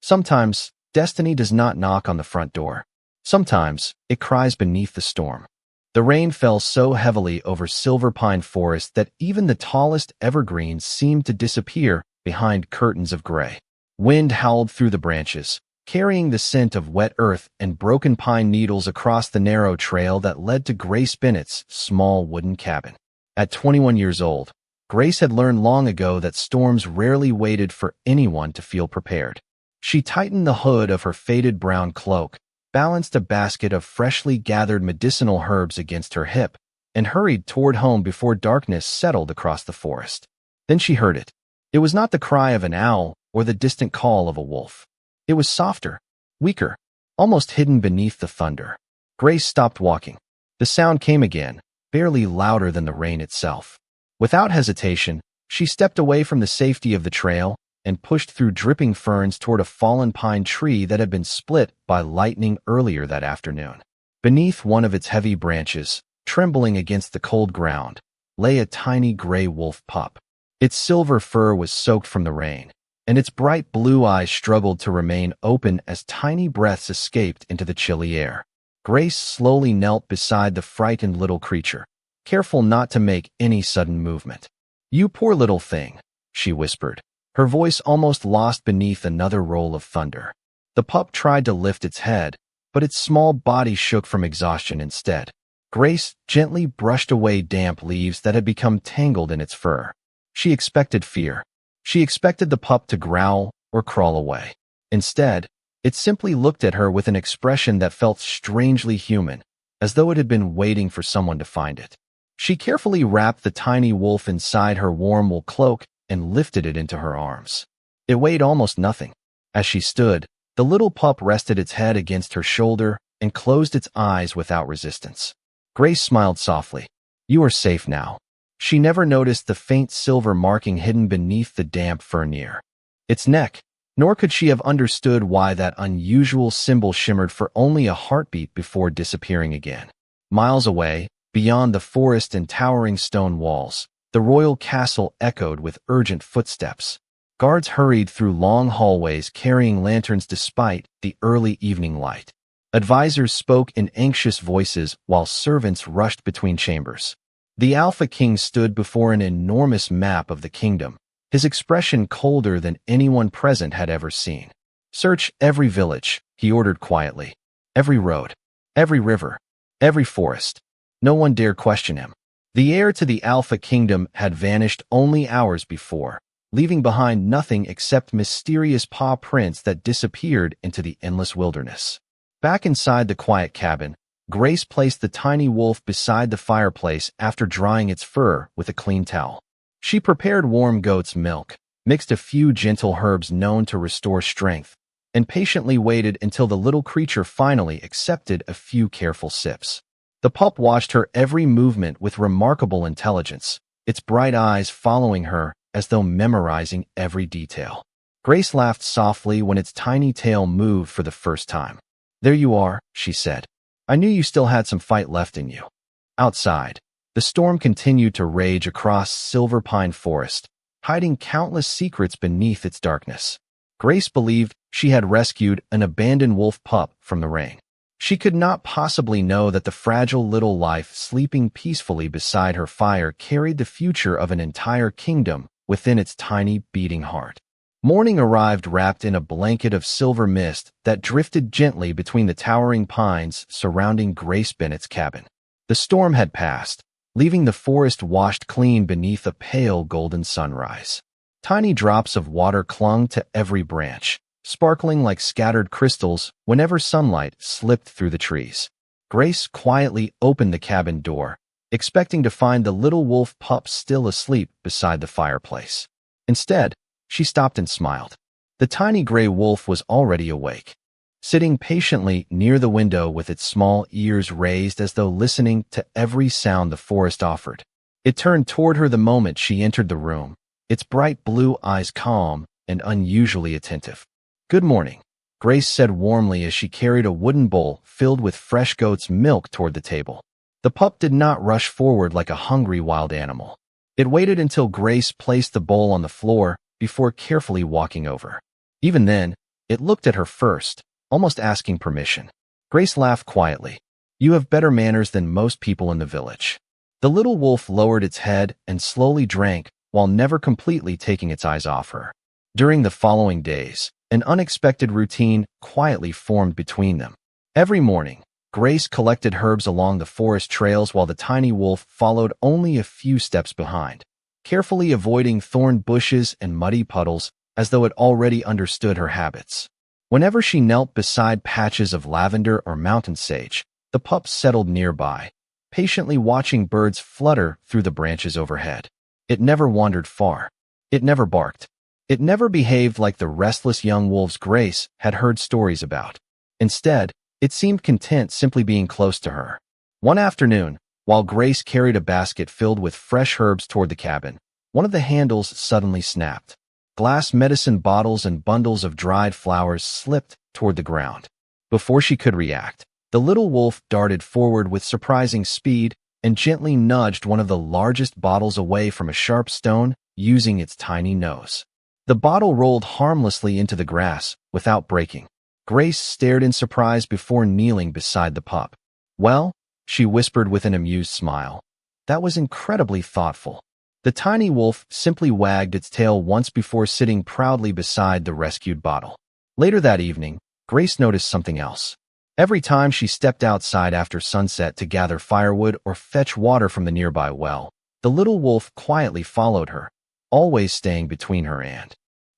Sometimes, destiny does not knock on the front door. Sometimes, it cries beneath the storm. The rain fell so heavily over silver pine forest that even the tallest evergreens seemed to disappear behind curtains of gray. Wind howled through the branches, carrying the scent of wet earth and broken pine needles across the narrow trail that led to Grace Bennett's small wooden cabin. At 21 years old, Grace had learned long ago that storms rarely waited for anyone to feel prepared. She tightened the hood of her faded brown cloak, balanced a basket of freshly gathered medicinal herbs against her hip, and hurried toward home before darkness settled across the forest. Then she heard it. It was not the cry of an owl or the distant call of a wolf. It was softer, weaker, almost hidden beneath the thunder. Grace stopped walking. The sound came again, barely louder than the rain itself. Without hesitation, she stepped away from the safety of the trail and pushed through dripping ferns toward a fallen pine tree that had been split by lightning earlier that afternoon. Beneath one of its heavy branches, trembling against the cold ground, lay a tiny gray wolf pup. Its silver fur was soaked from the rain, and its bright blue eyes struggled to remain open as tiny breaths escaped into the chilly air. Grace slowly knelt beside the frightened little creature, careful not to make any sudden movement. "You poor little thing," she whispered, her voice almost lost beneath another roll of thunder. The pup tried to lift its head, but its small body shook from exhaustion instead. Grace gently brushed away damp leaves that had become tangled in its fur. She expected fear. She expected the pup to growl or crawl away. Instead, it simply looked at her with an expression that felt strangely human, as though it had been waiting for someone to find it. She carefully wrapped the tiny wolf inside her warm wool cloak and lifted it into her arms. It weighed almost nothing. As she stood, the little pup rested its head against her shoulder and closed its eyes without resistance. Grace smiled softly. "You are safe now." She never noticed the faint silver marking hidden beneath the damp fur near its neck, nor could she have understood why that unusual symbol shimmered for only a heartbeat before disappearing again. Miles away, beyond the forest and towering stone walls, the royal castle echoed with urgent footsteps. Guards hurried through long hallways carrying lanterns despite the early evening light. Advisors spoke in anxious voices while servants rushed between chambers. The Alpha King stood before an enormous map of the kingdom, his expression colder than anyone present had ever seen. "Search every village," he ordered quietly. "Every road, every river, every forest. No one dare question him." The heir to the Alpha Kingdom had vanished only hours before, leaving behind nothing except mysterious paw prints that disappeared into the endless wilderness. Back inside the quiet cabin, Grace placed the tiny wolf beside the fireplace after drying its fur with a clean towel. She prepared warm goat's milk, mixed a few gentle herbs known to restore strength, and patiently waited until the little creature finally accepted a few careful sips. The pup watched her every movement with remarkable intelligence, its bright eyes following her as though memorizing every detail. Grace laughed softly when its tiny tail moved for the first time. "There you are," she said. "I knew you still had some fight left in you." Outside, the storm continued to rage across Silver Pine Forest, hiding countless secrets beneath its darkness. Grace believed she had rescued an abandoned wolf pup from the rain. She could not possibly know that the fragile little life sleeping peacefully beside her fire carried the future of an entire kingdom within its tiny beating heart. Morning arrived wrapped in a blanket of silver mist that drifted gently between the towering pines surrounding Grace Bennett's cabin. The storm had passed, leaving the forest washed clean beneath a pale golden sunrise. Tiny drops of water clung to every branch, sparkling like scattered crystals whenever sunlight slipped through the trees. Grace quietly opened the cabin door, expecting to find the little wolf pup still asleep beside the fireplace. Instead, she stopped and smiled. The tiny gray wolf was already awake, sitting patiently near the window with its small ears raised as though listening to every sound the forest offered. It turned toward her the moment she entered the room, its bright blue eyes calm and unusually attentive. "Good morning," Grace said warmly as she carried a wooden bowl filled with fresh goat's milk toward the table. The pup did not rush forward like a hungry wild animal. It waited until Grace placed the bowl on the floor before carefully walking over. Even then, It looked at her first, almost asking permission. Grace laughed quietly. "You have better manners than most people in the village." The little wolf lowered its head and slowly drank, while never completely taking its eyes off her. During the following days, an unexpected routine quietly formed between them. Every morning, Grace collected herbs along the forest trails while the tiny wolf followed only a few steps behind, carefully avoiding thorn bushes and muddy puddles as though it already understood her habits. Whenever she knelt beside patches of lavender or mountain sage, the pup settled nearby, patiently watching birds flutter through the branches overhead. It never wandered far. It never barked. It never behaved like the restless young wolves Grace had heard stories about. Instead, it seemed content simply being close to her. One afternoon, while Grace carried a basket filled with fresh herbs toward the cabin, one of the handles suddenly snapped. Glass medicine bottles and bundles of dried flowers slipped toward the ground. Before she could react, the little wolf darted forward with surprising speed and gently nudged one of the largest bottles away from a sharp stone using its tiny nose. The bottle rolled harmlessly into the grass without breaking. Grace stared in surprise before kneeling beside the pup. "Well," she whispered with an amused smile. "That was incredibly thoughtful." The tiny wolf simply wagged its tail once before sitting proudly beside the rescued bottle. Later that evening, Grace noticed something else. Every time she stepped outside after sunset to gather firewood or fetch water from the nearby well, the little wolf quietly followed her, always staying between her and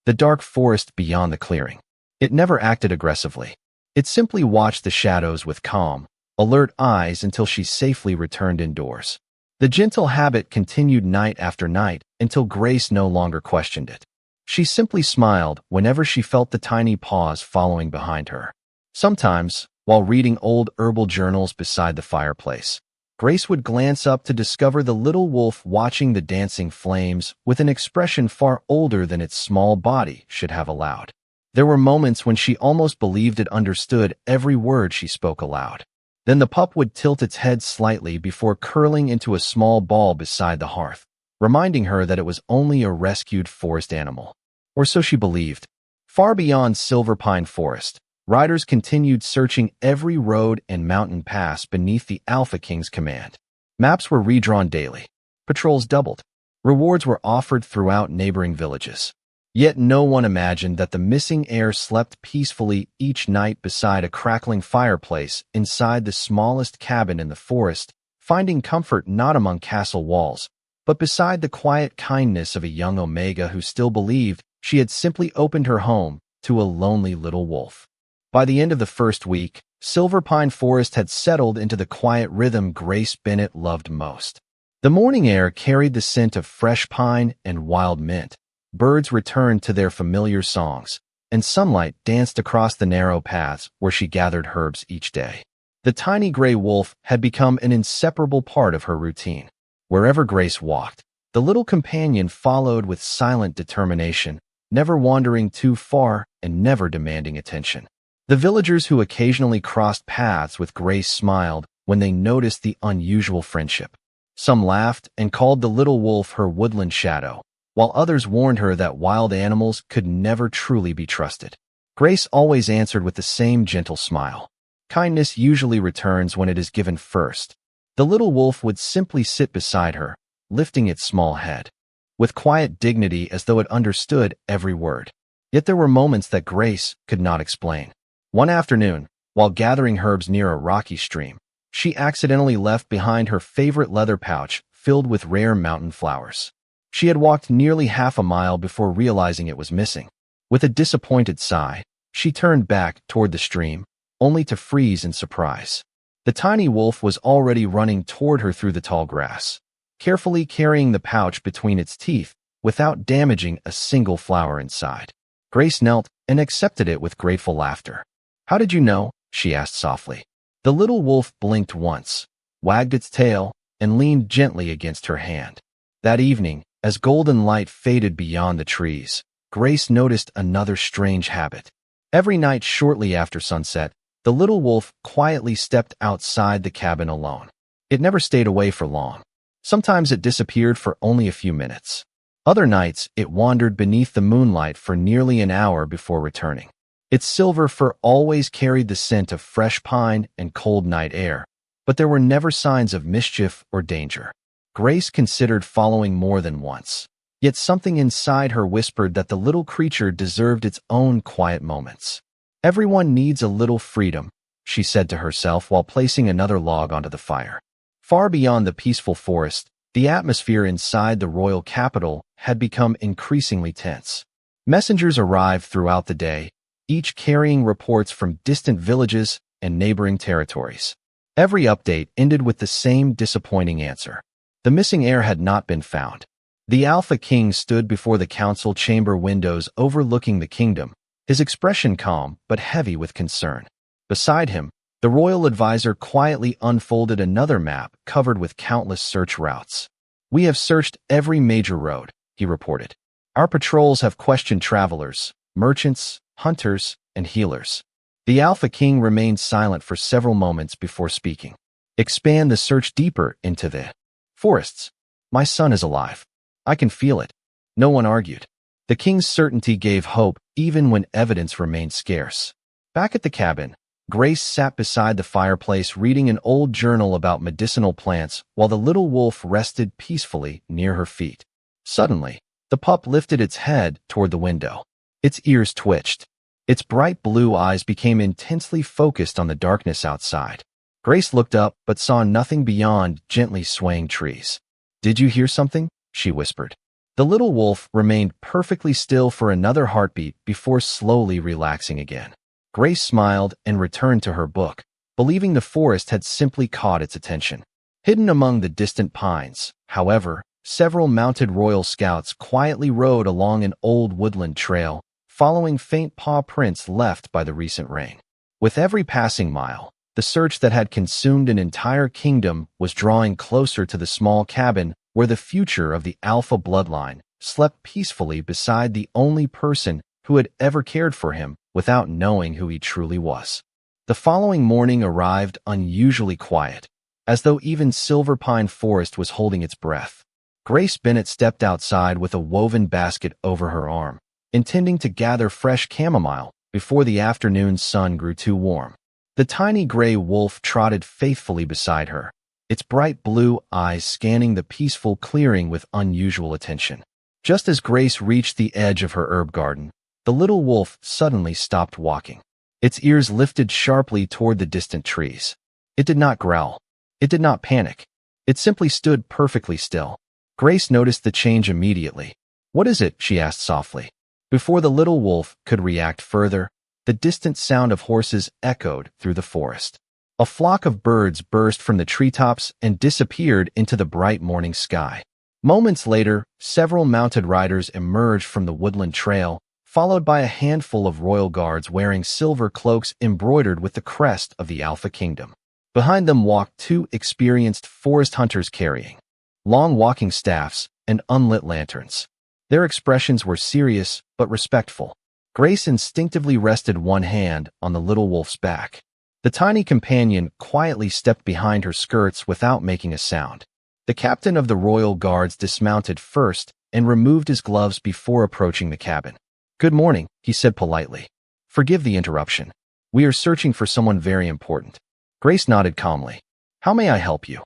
the dark forest beyond the clearing. It never acted aggressively. It simply watched the shadows with calm, alert eyes until she safely returned indoors. The gentle habit continued night after night until Grace no longer questioned it. She simply smiled whenever she felt the tiny paws following behind her. Sometimes, while reading old herbal journals beside the fireplace, Grace would glance up to discover the little wolf watching the dancing flames with an expression far older than its small body should have allowed. There were moments when she almost believed it understood every word she spoke aloud. Then the pup would tilt its head slightly before curling into a small ball beside the hearth, reminding her that it was only a rescued forest animal. Or so she believed. Far beyond Silver Pine Forest, riders continued searching every road and mountain pass beneath the Alpha King's command. Maps were redrawn daily. Patrols doubled. Rewards were offered throughout neighboring villages. Yet no one imagined that the missing heir slept peacefully each night beside a crackling fireplace inside the smallest cabin in the forest, finding comfort not among castle walls, but beside the quiet kindness of a young Omega who still believed she had simply opened her home to a lonely little wolf. By the end of the first week, Silver Pine Forest had settled into the quiet rhythm Grace Bennett loved most. The morning air carried the scent of fresh pine and wild mint. Birds returned to their familiar songs, and sunlight danced across the narrow paths where she gathered herbs each day. The tiny gray wolf had become an inseparable part of her routine. Wherever Grace walked, the little companion followed with silent determination, never wandering too far and never demanding attention. The villagers who occasionally crossed paths with Grace smiled when they noticed the unusual friendship. Some laughed and called the little wolf her woodland shadow, while others warned her that wild animals could never truly be trusted. Grace always answered with the same gentle smile. Kindness usually returns when it is given first. The little wolf would simply sit beside her, lifting its small head, with quiet dignity as though it understood every word. Yet there were moments that Grace could not explain. One afternoon, while gathering herbs near a rocky stream, she accidentally left behind her favorite leather pouch filled with rare mountain flowers. She had walked nearly half a mile before realizing it was missing. With a disappointed sigh, she turned back toward the stream, only to freeze in surprise. The tiny wolf was already running toward her through the tall grass, carefully carrying the pouch between its teeth without damaging a single flower inside. Grace knelt and accepted it with grateful laughter. "How did you know?" she asked softly. The little wolf blinked once, wagged its tail, and leaned gently against her hand. That evening, as golden light faded beyond the trees, Grace noticed another strange habit. Every night shortly after sunset, the little wolf quietly stepped outside the cabin alone. It never stayed away for long. Sometimes it disappeared for only a few minutes. Other nights, it wandered beneath the moonlight for nearly an hour before returning. Its silver fur always carried the scent of fresh pine and cold night air, but there were never signs of mischief or danger. Grace considered following more than once. Yet something inside her whispered that the little creature deserved its own quiet moments. Everyone needs a little freedom, she said to herself while placing another log onto the fire. Far beyond the peaceful forest, the atmosphere inside the royal capital had become increasingly tense. Messengers arrived throughout the day, each carrying reports from distant villages and neighboring territories. Every update ended with the same disappointing answer. The missing heir had not been found. The Alpha King stood before the council chamber windows overlooking the kingdom, his expression calm but heavy with concern. Beside him, the royal advisor quietly unfolded another map covered with countless search routes. "We have searched every major road," he reported. "Our patrols have questioned travelers, merchants, hunters, and healers." The Alpha King remained silent for several moments before speaking. "Expand the search deeper into the forests. My son is alive. I can feel it." No one argued. The king's certainty gave hope even when evidence remained scarce. Back at the cabin, Grace sat beside the fireplace reading an old journal about medicinal plants while the little wolf rested peacefully near her feet. Suddenly, the pup lifted its head toward the window. Its ears twitched. Its bright blue eyes became intensely focused on the darkness outside. Grace looked up but saw nothing beyond gently swaying trees. "Did you hear something?" she whispered. The little wolf remained perfectly still for another heartbeat before slowly relaxing again. Grace smiled and returned to her book, believing the forest had simply caught its attention. Hidden among the distant pines, however, several mounted royal scouts quietly rode along an old woodland trail, following faint paw prints left by the recent rain. With every passing mile, the search that had consumed an entire kingdom was drawing closer to the small cabin where the future of the Alpha bloodline slept peacefully beside the only person who had ever cared for him without knowing who he truly was. The following morning arrived unusually quiet, as though even Silver Pine Forest was holding its breath. Grace Bennett stepped outside with a woven basket over her arm, intending to gather fresh chamomile before the afternoon sun grew too warm. The tiny gray wolf trotted faithfully beside her, its bright blue eyes scanning the peaceful clearing with unusual attention. Just as Grace reached the edge of her herb garden, the little wolf suddenly stopped walking. Its ears lifted sharply toward the distant trees. It did not growl. It did not panic. It simply stood perfectly still. Grace noticed the change immediately. "What is it?" she asked softly. Before the little wolf could react further, the distant sound of horses echoed through the forest. A flock of birds burst from the treetops and disappeared into the bright morning sky. Moments later, several mounted riders emerged from the woodland trail, followed by a handful of royal guards wearing silver cloaks embroidered with the crest of the Alpha Kingdom. Behind them walked two experienced forest hunters carrying long walking staffs and unlit lanterns. Their expressions were serious but respectful. Grace instinctively rested one hand on the little wolf's back. The tiny companion quietly stepped behind her skirts without making a sound. The captain of the royal guards dismounted first and removed his gloves before approaching the cabin. "Good morning," he said politely. "Forgive the interruption. We are searching for someone very important." Grace nodded calmly. "How may I help you?"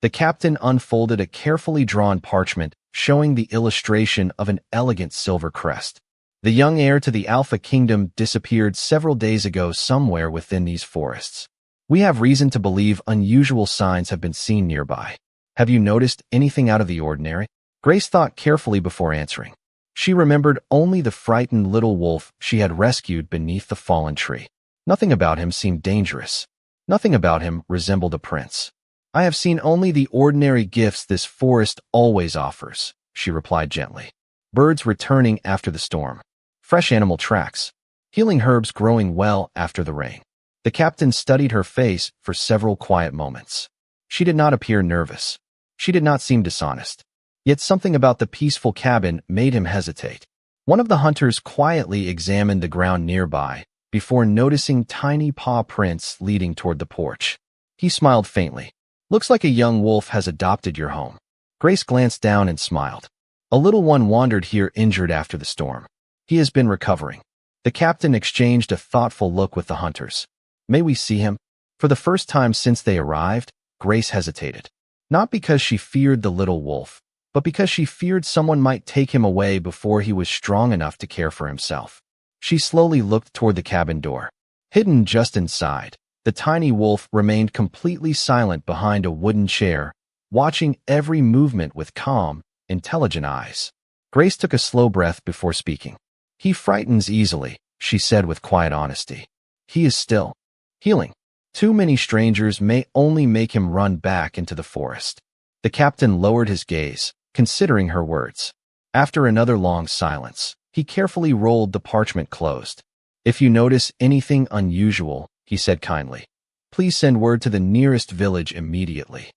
The captain unfolded a carefully drawn parchment showing the illustration of an elegant silver crest. "The young heir to the Alpha Kingdom disappeared several days ago somewhere within these forests. We have reason to believe unusual signs have been seen nearby. Have you noticed anything out of the ordinary?" Grace thought carefully before answering. She remembered only the frightened little wolf she had rescued beneath the fallen tree. Nothing about him seemed dangerous. Nothing about him resembled a prince. "I have seen only the ordinary gifts this forest always offers," she replied gently. "Birds returning after the storm. Fresh animal tracks. Healing herbs growing well after the rain." The captain studied her face for several quiet moments. She did not appear nervous. She did not seem dishonest. Yet something about the peaceful cabin made him hesitate. One of the hunters quietly examined the ground nearby before noticing tiny paw prints leading toward the porch. He smiled faintly. "Looks like a young wolf has adopted your home." Grace glanced down and smiled. "A little one wandered here injured after the storm. He has been recovering." The captain exchanged a thoughtful look with the hunters. May we see him? For the first time since they arrived, Grace hesitated. Not because she feared the little wolf, but because she feared someone might take him away before he was strong enough to care for himself. She slowly looked toward the cabin door. Hidden just inside, the tiny wolf remained completely silent behind a wooden chair, watching every movement with calm, intelligent eyes. Grace took a slow breath before speaking. He frightens easily, she said with quiet honesty. He is still healing. Too many strangers may only make him run back into the forest. The captain lowered his gaze, considering her words. After another long silence, he carefully rolled the parchment closed. If you notice anything unusual, he said kindly, please send word to the nearest village immediately.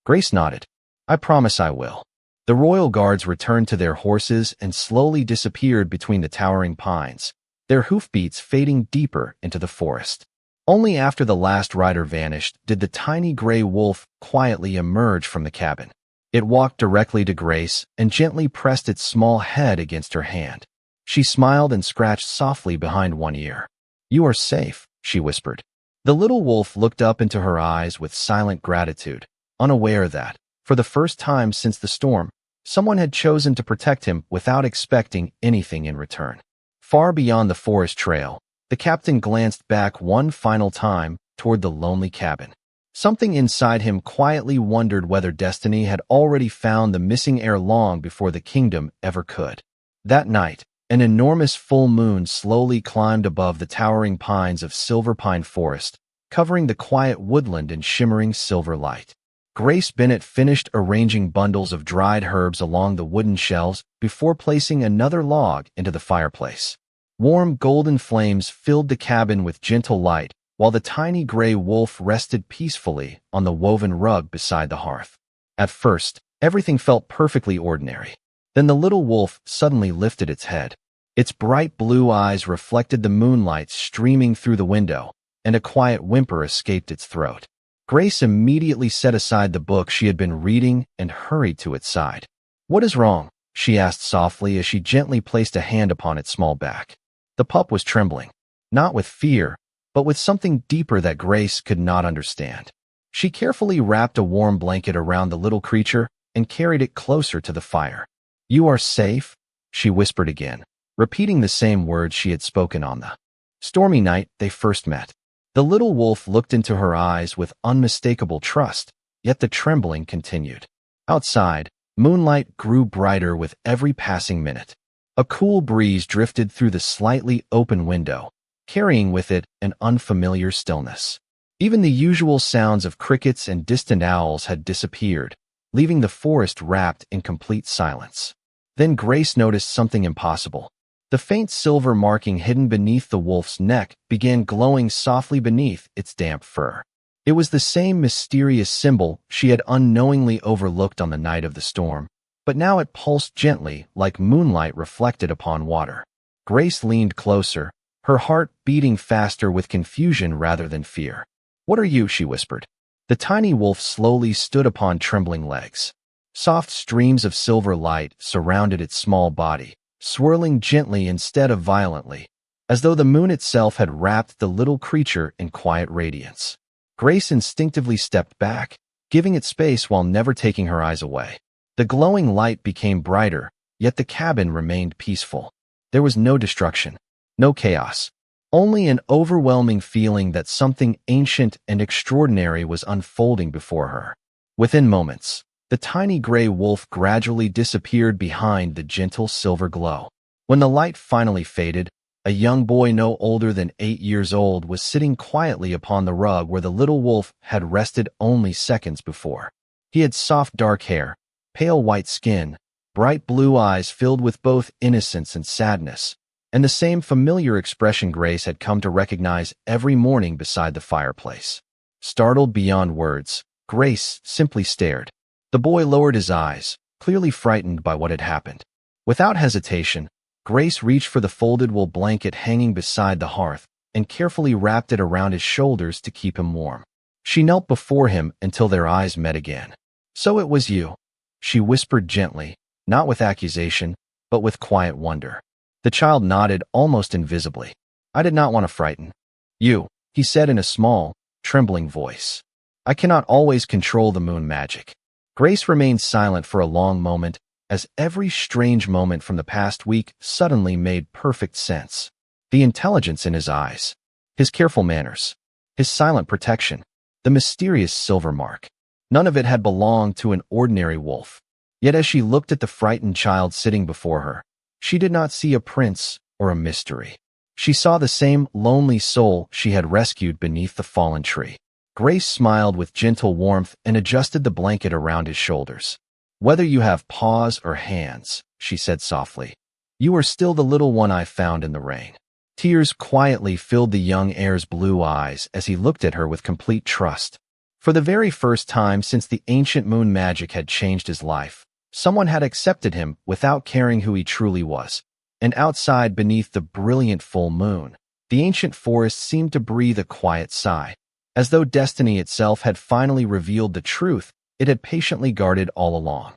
Grace nodded. I promise I will. The royal guards returned to their horses and slowly disappeared between the towering pines, their hoofbeats fading deeper into the forest. Only after the last rider vanished did the tiny gray wolf quietly emerge from the cabin. It walked directly to Grace and gently pressed its small head against her hand. She smiled and scratched softly behind one ear. You are safe, she whispered. The little wolf looked up into her eyes with silent gratitude, unaware that, for the first time since the storm, someone had chosen to protect him without expecting anything in return. Far beyond the forest trail, the captain glanced back one final time toward the lonely cabin. Something inside him quietly wondered whether destiny had already found the missing heir long before the kingdom ever could. That night, an enormous full moon slowly climbed above the towering pines of Silver Pine Forest, covering the quiet woodland in shimmering silver light. Grace Bennet finished arranging bundles of dried herbs along the wooden shelves before placing another log into the fireplace. Warm golden flames filled the cabin with gentle light, while the tiny gray wolf rested peacefully on the woven rug beside the hearth. At first, everything felt perfectly ordinary. Then the little wolf suddenly lifted its head. Its bright blue eyes reflected the moonlight streaming through the window, and a quiet whimper escaped its throat. Grace immediately set aside the book she had been reading and hurried to its side. What is wrong? She asked softly as she gently placed a hand upon its small back. The pup was trembling, not with fear, but with something deeper that Grace could not understand. She carefully wrapped a warm blanket around the little creature and carried it closer to the fire. You are safe, she whispered again, repeating the same words she had spoken on the stormy night they first met. The little wolf looked into her eyes with unmistakable trust, yet the trembling continued. Outside, moonlight grew brighter with every passing minute. A cool breeze drifted through the slightly open window, carrying with it an unfamiliar stillness. Even the usual sounds of crickets and distant owls had disappeared, leaving the forest wrapped in complete silence. Then Grace noticed something impossible. The faint silver marking hidden beneath the wolf's neck began glowing softly beneath its damp fur. It was the same mysterious symbol she had unknowingly overlooked on the night of the storm, but now it pulsed gently like moonlight reflected upon water. Grace leaned closer, her heart beating faster with confusion rather than fear. What are you? She whispered. The tiny wolf slowly stood upon trembling legs. Soft streams of silver light surrounded its small body, swirling gently instead of violently, as though the moon itself had wrapped the little creature in quiet radiance. Grace instinctively stepped back, giving it space while never taking her eyes away. The glowing light became brighter, yet the cabin remained peaceful. There was no destruction, no chaos, only an overwhelming feeling that something ancient and extraordinary was unfolding before her. Within moments, the tiny gray wolf gradually disappeared behind the gentle silver glow. When the light finally faded, a young boy no older than 8 years old was sitting quietly upon the rug where the little wolf had rested only seconds before. He had soft dark hair, pale white skin, bright blue eyes filled with both innocence and sadness, and the same familiar expression Grace had come to recognize every morning beside the fireplace. Startled beyond words, Grace simply stared. The boy lowered his eyes, clearly frightened by what had happened. Without hesitation, Grace reached for the folded wool blanket hanging beside the hearth and carefully wrapped it around his shoulders to keep him warm. She knelt before him until their eyes met again. So it was you, she whispered gently, not with accusation, but with quiet wonder. The child nodded almost invisibly. I did not want to frighten you, he said in a small, trembling voice. I cannot always control the moon magic. Grace remained silent for a long moment, as every strange moment from the past week suddenly made perfect sense. The intelligence in his eyes, his careful manners, his silent protection, the mysterious silver mark. None of it had belonged to an ordinary wolf. Yet as she looked at the frightened child sitting before her, she did not see a prince or a mystery. She saw the same lonely soul she had rescued beneath the fallen tree. Grace smiled with gentle warmth and adjusted the blanket around his shoulders. Whether you have paws or hands, she said softly, you are still the little one I found in the rain. Tears quietly filled the young heir's blue eyes as he looked at her with complete trust. For the very first time since the ancient moon magic had changed his life, someone had accepted him without caring who he truly was. And outside, beneath the brilliant full moon, the ancient forest seemed to breathe a quiet sigh, as though destiny itself had finally revealed the truth it had patiently guarded all along.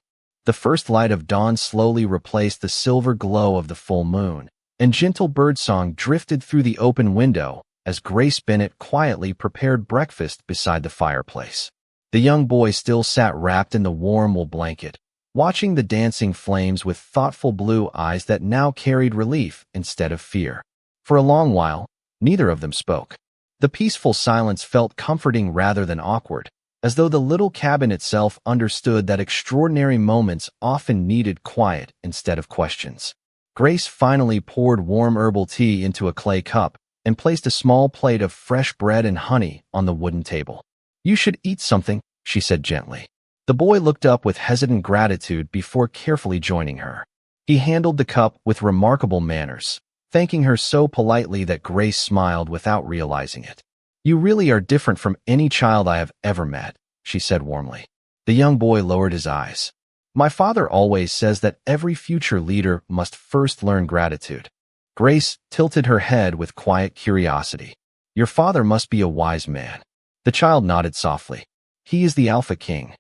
The first light of dawn slowly replaced the silver glow of the full moon, and gentle birdsong drifted through the open window as Grace Bennet quietly prepared breakfast beside the fireplace. The young boy still sat wrapped in the warm wool blanket, watching the dancing flames with thoughtful blue eyes that now carried relief instead of fear. For a long while, neither of them spoke. The peaceful silence felt comforting rather than awkward, as though the little cabin itself understood that extraordinary moments often needed quiet instead of questions. Grace finally poured warm herbal tea into a clay cup and placed a small plate of fresh bread and honey on the wooden table. You should eat something, she said gently. The boy looked up with hesitant gratitude before carefully joining her. He handled the cup with remarkable manners, thanking her so politely that Grace smiled without realizing it. You really are different from any child I have ever met, she said warmly. The young boy lowered his eyes. My father always says that every future leader must first learn gratitude. Grace tilted her head with quiet curiosity. Your father must be a wise man. The child nodded softly. He is the Alpha King.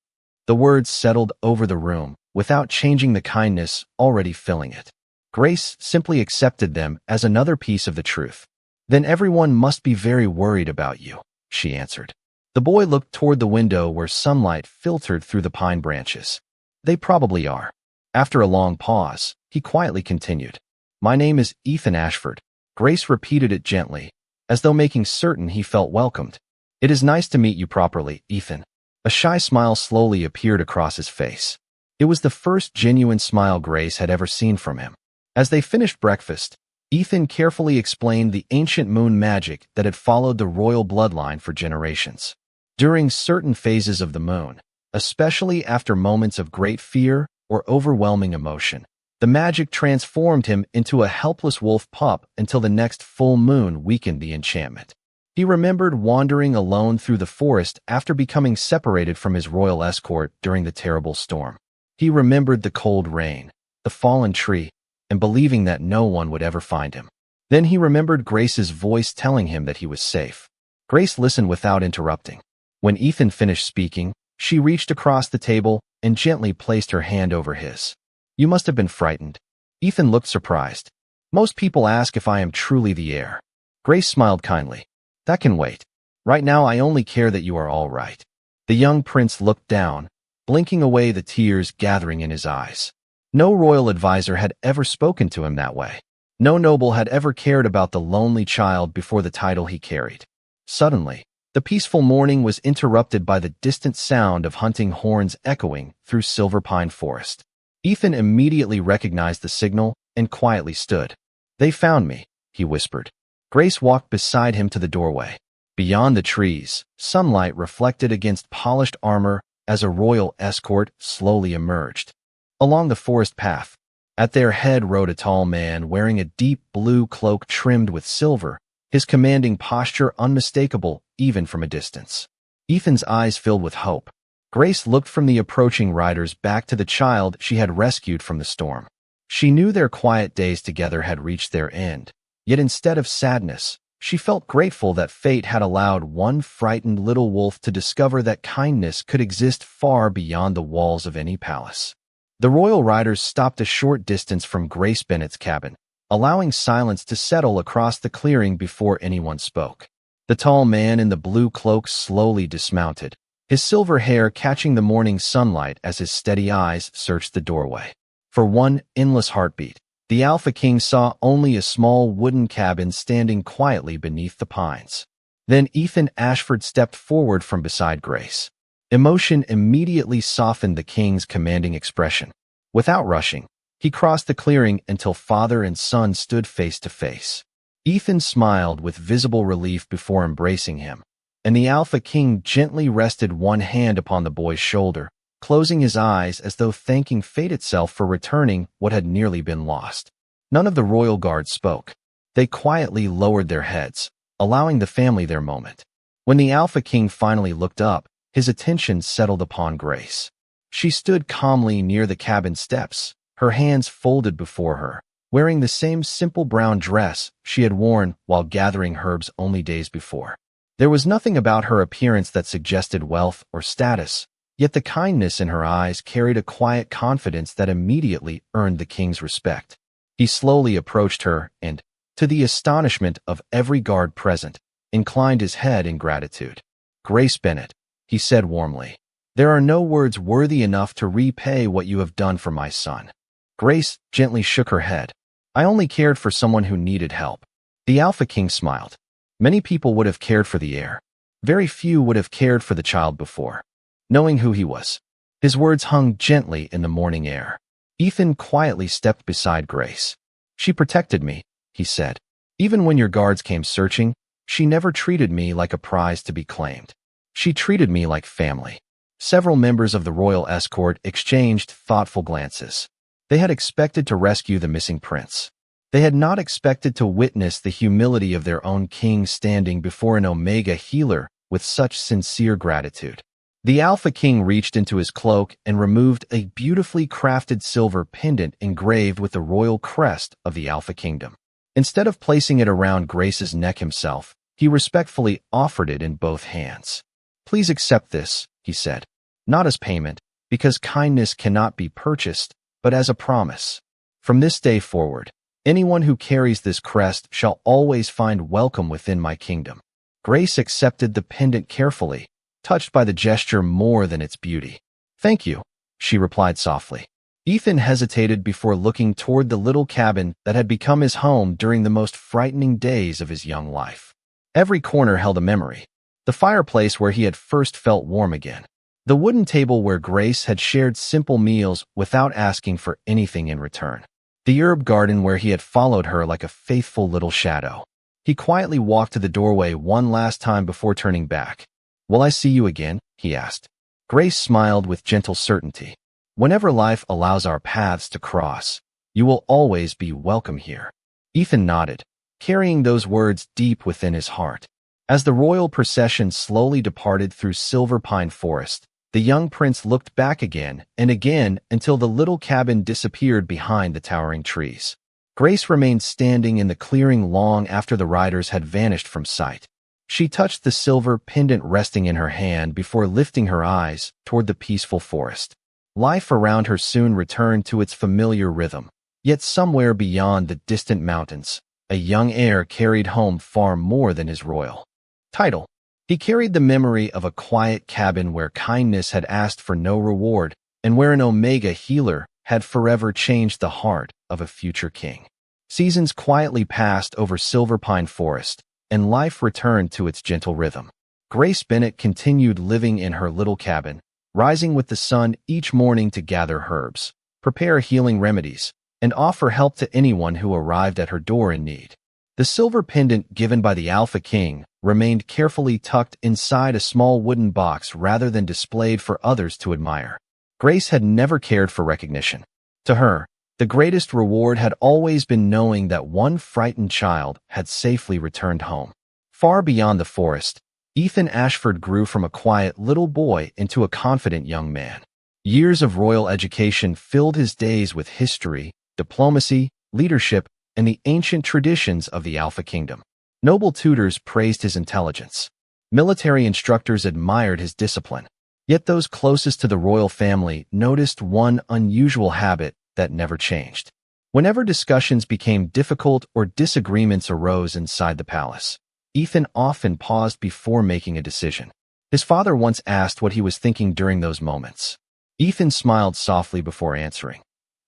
The words settled over the room, without changing the kindness already filling it. Grace simply accepted them as another piece of the truth. Then everyone must be very worried about you, she answered. The boy looked toward the window where sunlight filtered through the pine branches. They probably are. After a long pause, he quietly continued. My name is Ethan Ashford. Grace repeated it gently, as though making certain he felt welcomed. It is nice to meet you properly, Ethan. A shy smile slowly appeared across his face. It was the first genuine smile Grace had ever seen from him. As they finished breakfast, Ethan carefully explained the ancient moon magic that had followed the royal bloodline for generations. During certain phases of the moon, especially after moments of great fear or overwhelming emotion, the magic transformed him into a helpless wolf pup until the next full moon weakened the enchantment. He remembered wandering alone through the forest after becoming separated from his royal escort during the terrible storm. He remembered the cold rain, the fallen tree, and believing that no one would ever find him. Then he remembered Grace's voice telling him that he was safe. Grace listened without interrupting. When Ethan finished speaking, she reached across the table and gently placed her hand over his. You must have been frightened. Ethan looked surprised. Most people ask if I am truly the heir. Grace smiled kindly. That can wait. Right now I only care that you are all right. The young prince looked down, blinking away the tears gathering in his eyes. No royal advisor had ever spoken to him that way. No noble had ever cared about the lonely child before the title he carried. Suddenly, the peaceful morning was interrupted by the distant sound of hunting horns echoing through silver pine forest. Ethan immediately recognized the signal and quietly stood. They found me, he whispered. Grace walked beside him to the doorway. Beyond the trees, sunlight reflected against polished armor as a royal escort slowly emerged. Along the forest path, at their head rode a tall man wearing a deep blue cloak trimmed with silver, his commanding posture unmistakable even from a distance. Ethan's eyes filled with hope. Grace looked from the approaching riders back to the child she had rescued from the storm. She knew their quiet days together had reached their end. Yet instead of sadness, she felt grateful that fate had allowed one frightened little wolf to discover that kindness could exist far beyond the walls of any palace. The royal riders stopped a short distance from Grace Bennet's cabin, allowing silence to settle across the clearing before anyone spoke. The tall man in the blue cloak slowly dismounted, his silver hair catching the morning sunlight as his steady eyes searched the doorway. For one endless heartbeat, the Alpha King saw only a small wooden cabin standing quietly beneath the pines. Then Ethan Ashford stepped forward from beside Grace. Emotion immediately softened the king's commanding expression. Without rushing, he crossed the clearing until father and son stood face to face. Ethan smiled with visible relief before embracing him, and the Alpha King gently rested one hand upon the boy's shoulder, closing his eyes as though thanking fate itself for returning what had nearly been lost. None of the royal guard spoke. They quietly lowered their heads, allowing the family their moment. When the Alpha King finally looked up, his attention settled upon Grace. She stood calmly near the cabin steps, her hands folded before her, wearing the same simple brown dress she had worn while gathering herbs only days before. There was nothing about her appearance that suggested wealth or status, yet the kindness in her eyes carried a quiet confidence that immediately earned the king's respect. He slowly approached her and, to the astonishment of every guard present, inclined his head in gratitude. "Grace Bennet," he said warmly, "there are no words worthy enough to repay what you have done for my son." Grace gently shook her head. "I only cared for someone who needed help." The Alpha King smiled. Many people would have cared for the heir. Very few would have cared for the child before. Knowing who he was, his words hung gently in the morning air. Ethan quietly stepped beside Grace. "She protected me," he said. "Even when your guards came searching, she never treated me like a prize to be claimed. She treated me like family." Several members of the royal escort exchanged thoughtful glances. They had expected to rescue the missing prince. They had not expected to witness the humility of their own king standing before an Omega healer with such sincere gratitude. The Alpha King reached into his cloak and removed a beautifully crafted silver pendant engraved with the royal crest of the Alpha Kingdom. Instead of placing it around Grace's neck himself, he respectfully offered it in both hands. "Please accept this," he said, "not as payment, because kindness cannot be purchased, but as a promise. From this day forward, anyone who carries this crest shall always find welcome within my kingdom." Grace accepted the pendant carefully, touched by the gesture more than its beauty. "Thank you," she replied softly. Ethan hesitated before looking toward the little cabin that had become his home during the most frightening days of his young life. Every corner held a memory. The fireplace where he had first felt warm again. The wooden table where Grace had shared simple meals without asking for anything in return. The herb garden where he had followed her like a faithful little shadow. He quietly walked to the doorway one last time before turning back. "Will I see you again?" he asked. Grace smiled with gentle certainty. "Whenever life allows our paths to cross, you will always be welcome here." Ethan nodded, carrying those words deep within his heart. As the royal procession slowly departed through Silver Pine Forest, the young prince looked back again and again until the little cabin disappeared behind the towering trees. Grace remained standing in the clearing long after the riders had vanished from sight. She touched the silver pendant resting in her hand before lifting her eyes toward the peaceful forest. Life around her soon returned to its familiar rhythm, yet somewhere beyond the distant mountains, a young heir carried home far more than his royal title. He carried the memory of a quiet cabin where kindness had asked for no reward and where an Omega healer had forever changed the heart of a future king. Seasons quietly passed over Silver Pine Forest, and life returned to its gentle rhythm. Grace Bennet continued living in her little cabin, rising with the sun each morning to gather herbs, prepare healing remedies, and offer help to anyone who arrived at her door in need. The silver pendant given by the Alpha King remained carefully tucked inside a small wooden box rather than displayed for others to admire. Grace had never cared for recognition. To her, the greatest reward had always been knowing that one frightened child had safely returned home. Far beyond the forest, Ethan Ashford grew from a quiet little boy into a confident young man. Years of royal education filled his days with history, diplomacy, leadership, and the ancient traditions of the Alpha Kingdom. Noble tutors praised his intelligence. Military instructors admired his discipline. Yet those closest to the royal family noticed one unusual habit that never changed. Whenever discussions became difficult or disagreements arose inside the palace, Ethan often paused before making a decision. His father once asked what he was thinking during those moments. Ethan smiled softly before answering.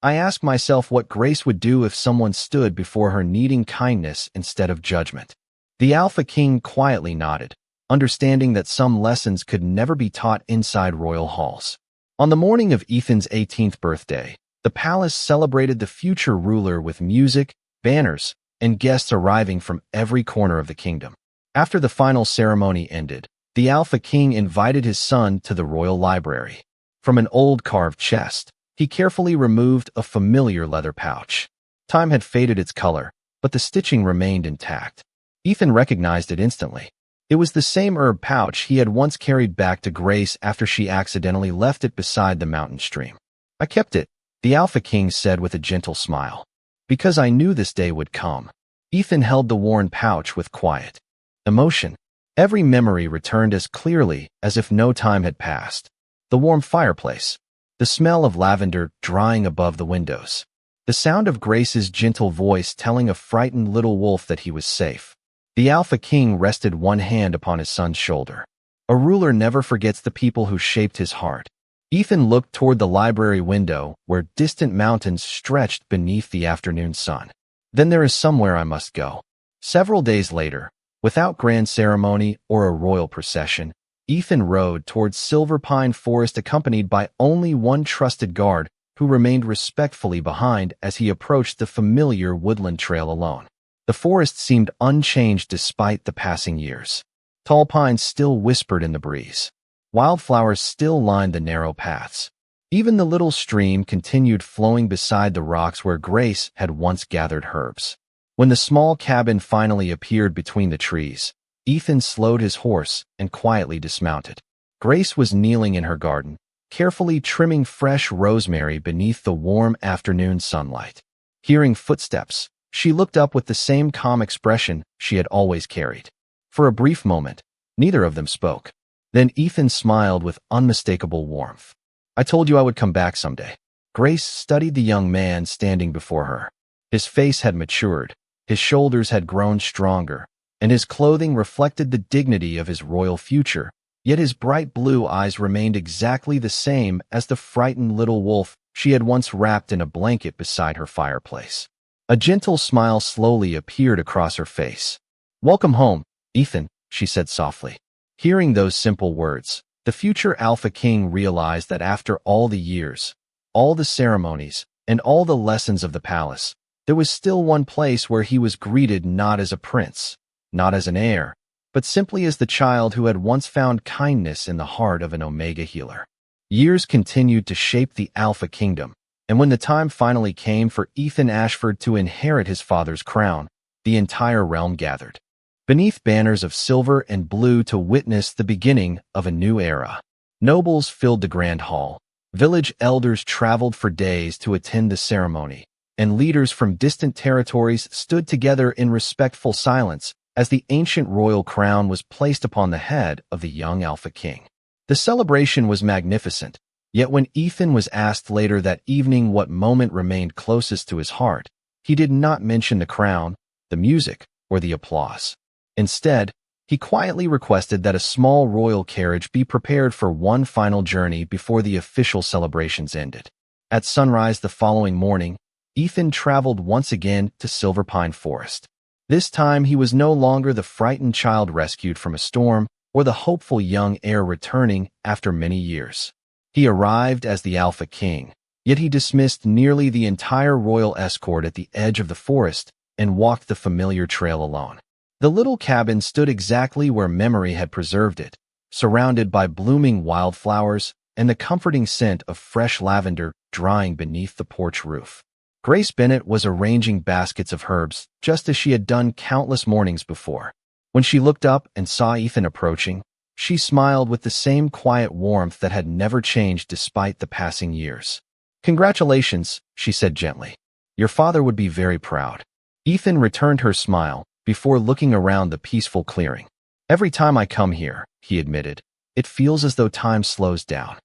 I ask myself what Grace would do if someone stood before her needing kindness instead of judgment. The Alpha King quietly nodded, understanding that some lessons could never be taught inside royal halls. On the morning of Ethan's 18th birthday, the palace celebrated the future ruler with music, banners, and guests arriving from every corner of the kingdom. After the final ceremony ended, the Alpha King invited his son to the royal library. From an old carved chest, he carefully removed a familiar leather pouch. Time had faded its color, but the stitching remained intact. Ethan recognized it instantly. It was the same herb pouch he had once carried back to Grace after she accidentally left it beside the mountain stream. I kept it, the Alpha King said with a gentle smile, because I knew this day would come. Ethan held the worn pouch with quiet emotion. Every memory returned as clearly as if no time had passed. The warm fireplace, the smell of lavender drying above the windows, the sound of Grace's gentle voice telling a frightened little wolf that he was safe. The Alpha King rested one hand upon his son's shoulder. A ruler never forgets the people who shaped his heart. Ethan looked toward the library window, where distant mountains stretched beneath the afternoon sun. Then there is somewhere I must go. Several days later, without grand ceremony or a royal procession, Ethan rode towards Silver Pine Forest accompanied by only one trusted guard who remained respectfully behind as he approached the familiar woodland trail alone. The forest seemed unchanged despite the passing years. Tall pines still whispered in the breeze. Wildflowers still lined the narrow paths. Even the little stream continued flowing beside the rocks where Grace had once gathered herbs. When the small cabin finally appeared between the trees, Ethan slowed his horse and quietly dismounted. Grace was kneeling in her garden, carefully trimming fresh rosemary beneath the warm afternoon sunlight. Hearing footsteps, she looked up with the same calm expression she had always carried. For a brief moment, neither of them spoke. Then Ethan smiled with unmistakable warmth. I told you I would come back someday. Grace studied the young man standing before her. His face had matured, his shoulders had grown stronger, and his clothing reflected the dignity of his royal future, yet his bright blue eyes remained exactly the same as the frightened little wolf she had once wrapped in a blanket beside her fireplace. A gentle smile slowly appeared across her face. Welcome home, Ethan, she said softly. Hearing those simple words, the future Alpha King realized that after all the years, all the ceremonies, and all the lessons of the palace, there was still one place where he was greeted not as a prince, not as an heir, but simply as the child who had once found kindness in the heart of an Omega healer. Years continued to shape the Alpha Kingdom, and when the time finally came for Ethan Ashford to inherit his father's crown, the entire realm gathered beneath banners of silver and blue to witness the beginning of a new era. Nobles filled the grand hall, village elders traveled for days to attend the ceremony, and leaders from distant territories stood together in respectful silence as the ancient royal crown was placed upon the head of the young Alpha King. The celebration was magnificent, yet when Ethan was asked later that evening what moment remained closest to his heart, he did not mention the crown, the music, or the applause. Instead, he quietly requested that a small royal carriage be prepared for one final journey before the official celebrations ended. At sunrise the following morning, Ethan traveled once again to Silver Pine Forest. This time he was no longer the frightened child rescued from a storm or the hopeful young heir returning after many years. He arrived as the Alpha King, yet he dismissed nearly the entire royal escort at the edge of the forest and walked the familiar trail alone. The little cabin stood exactly where memory had preserved it, surrounded by blooming wildflowers and the comforting scent of fresh lavender drying beneath the porch roof. Grace Bennett was arranging baskets of herbs just as she had done countless mornings before. When she looked up and saw Ethan approaching, she smiled with the same quiet warmth that had never changed despite the passing years. Congratulations, she said gently. Your father would be very proud. Ethan returned her smile before looking around the peaceful clearing. Every time I come here, he admitted, it feels as though time slows down.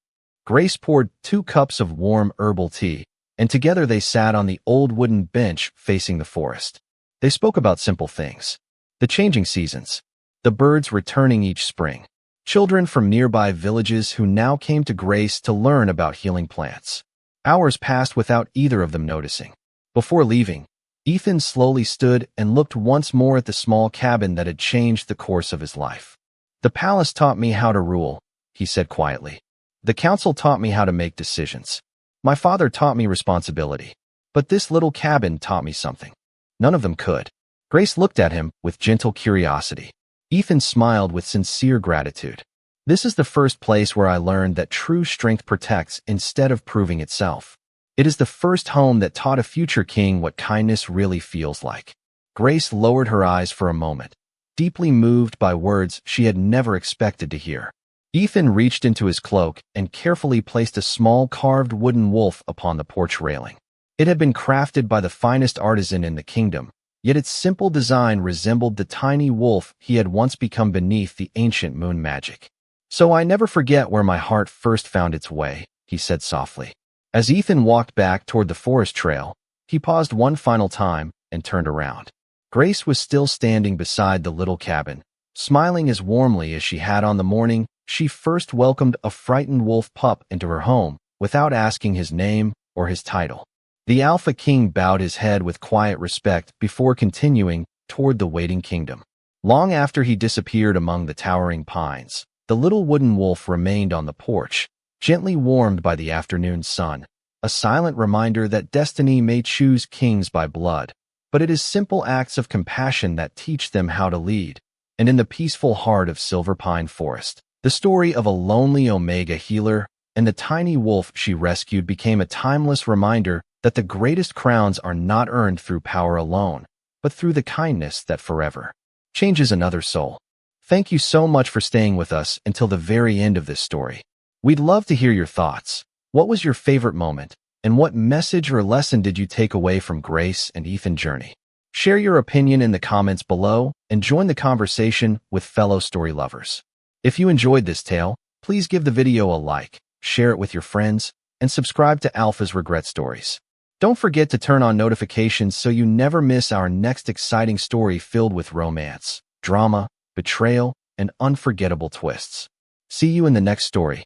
Grace poured 2 cups of warm herbal tea, and together they sat on the old wooden bench facing the forest. They spoke about simple things. The changing seasons. The birds returning each spring. Children from nearby villages who now came to Grace to learn about healing plants. Hours passed without either of them noticing. Before leaving, Ethan slowly stood and looked once more at the small cabin that had changed the course of his life. "The palace taught me how to rule," he said quietly. "The council taught me how to make decisions. My father taught me responsibility. But this little cabin taught me something. None of them could." Grace looked at him with gentle curiosity. Ethan smiled with sincere gratitude. "This is the first place where I learned that true strength protects instead of proving itself. It is the first home that taught a future king what kindness really feels like." Grace lowered her eyes for a moment, deeply moved by words she had never expected to hear. Ethan reached into his cloak and carefully placed a small carved wooden wolf upon the porch railing. It had been crafted by the finest artisan in the kingdom, yet its simple design resembled the tiny wolf he had once become beneath the ancient moon magic. "So I never forget where my heart first found its way," he said softly. As Ethan walked back toward the forest trail, he paused one final time and turned around. Grace was still standing beside the little cabin, smiling as warmly as she had on the morning she first welcomed a frightened wolf pup into her home without asking his name or his title. The Alpha King bowed his head with quiet respect before continuing toward the waiting kingdom. Long after he disappeared among the towering pines, the little wooden wolf remained on the porch, gently warmed by the afternoon sun, a silent reminder that destiny may choose kings by blood, but it is simple acts of compassion that teach them how to lead. And in the peaceful heart of Silver Pine Forest, the story of a lonely Omega healer and the tiny wolf she rescued became a timeless reminder that the greatest crowns are not earned through power alone, but through the kindness that forever changes another soul. Thank you so much for staying with us until the very end of this story. We'd love to hear your thoughts. What was your favorite moment, and what message or lesson did you take away from Grace and Ethan's journey? Share your opinion in the comments below and join the conversation with fellow story lovers. If you enjoyed this tale, please give the video a like, share it with your friends, and subscribe to Alpha's Regret Stories. Don't forget to turn on notifications so you never miss our next exciting story filled with romance, drama, betrayal, and unforgettable twists. See you in the next story.